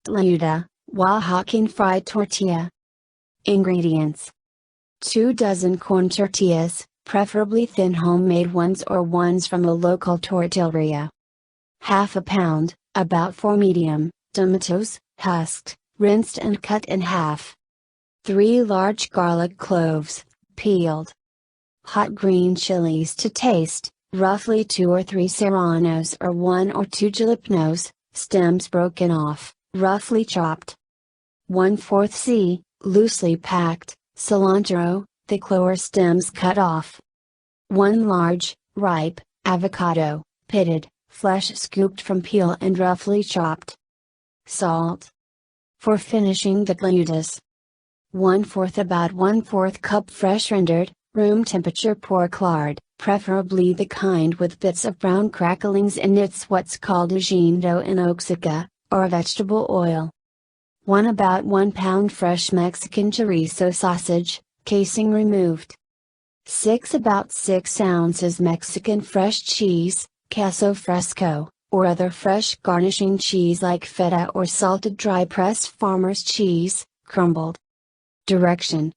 Tlayuda Oaxacan fried tortilla. Ingredients: 2 dozen corn tortillas, preferably thin homemade ones or ones from a local tortilleria. Half a pound, about 4 medium, tomatoes, husked, rinsed and cut in half. 3 large garlic cloves, peeled. Hot green chilies to taste, roughly 2 or 3 serranos or 1 or 2 jalapenos, stems broken off, roughly chopped. 1/4 c, loosely packed, cilantro, thick lower stems cut off. 1 large, ripe, avocado, pitted, flesh scooped from peel and roughly chopped. Salt. For finishing the tlayudas: 1/4 about 1/4 cup fresh rendered, room temperature pork lard, preferably the kind with bits of brown cracklings in it's what's called asiento in Oaxaca, or vegetable oil. 1 about 1 pound fresh Mexican chorizo sausage, casing removed. 6 about 6 ounces Mexican fresh cheese, queso fresco, or other fresh garnishing cheese like feta or salted dry pressed farmer's cheese, crumbled. Direction: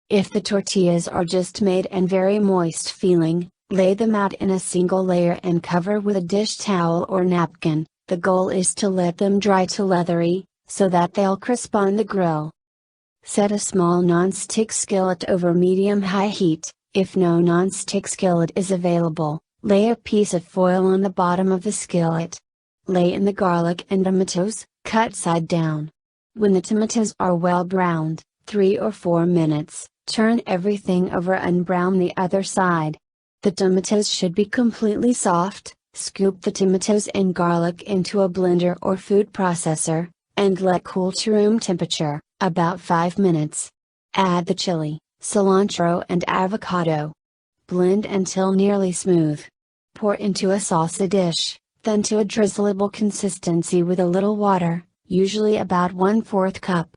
if the tortillas are just made and very moist feeling, lay them out in a single layer and cover with a dish towel or napkin. The goal is to let them dry to leathery, so that they'll crisp on the grill. Set a small non-stick skillet over medium-high heat. If no non-stick skillet is available, lay a piece of foil on the bottom of the skillet. Lay in the garlic and tomatoes, cut side down. When the tomatoes are well browned, 3 or 4 minutes, turn everything over and brown the other side. The tomatoes should be completely soft. Scoop the tomatoes and garlic into a blender or food processor, and let cool to room temperature, about 5 minutes. Add the chili, cilantro and avocado. Blend until nearly smooth. Pour into a salsa dish, then to a drizzleable consistency with a little water, usually about 1/4 cup.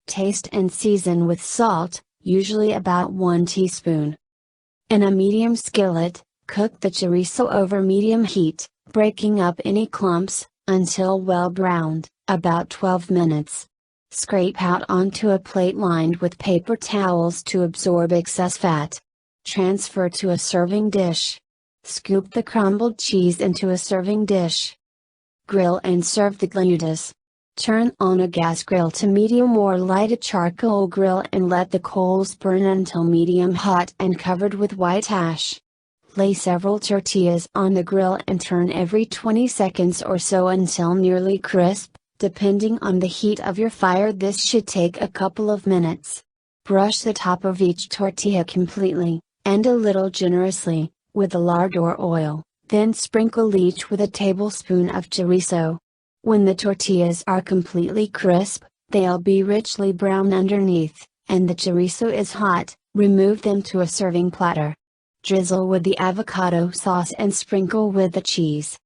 Taste and season with salt, usually about 1 teaspoon. In a medium skillet, cook the chorizo over medium heat, breaking up any clumps, until well browned, about 12 minutes. Scrape out onto a plate lined with paper towels to absorb excess fat. Transfer to a serving dish. Scoop the crumbled cheese into a serving dish. Grill and serve the tlayudas. Turn on a gas grill to medium or light a charcoal grill and let the coals burn until medium hot and covered with white ash. Lay several tortillas on the grill and turn every 20 seconds or so until nearly crisp, depending on the heat of your fire. This should take a couple of minutes. Brush the top of each tortilla completely, and a little generously, with a lard or oil, then sprinkle each with a tablespoon of chorizo. When the tortillas are completely crisp, they'll be richly brown underneath, and the chorizo is hot. Remove them to a serving platter. Drizzle with the avocado sauce and sprinkle with the cheese.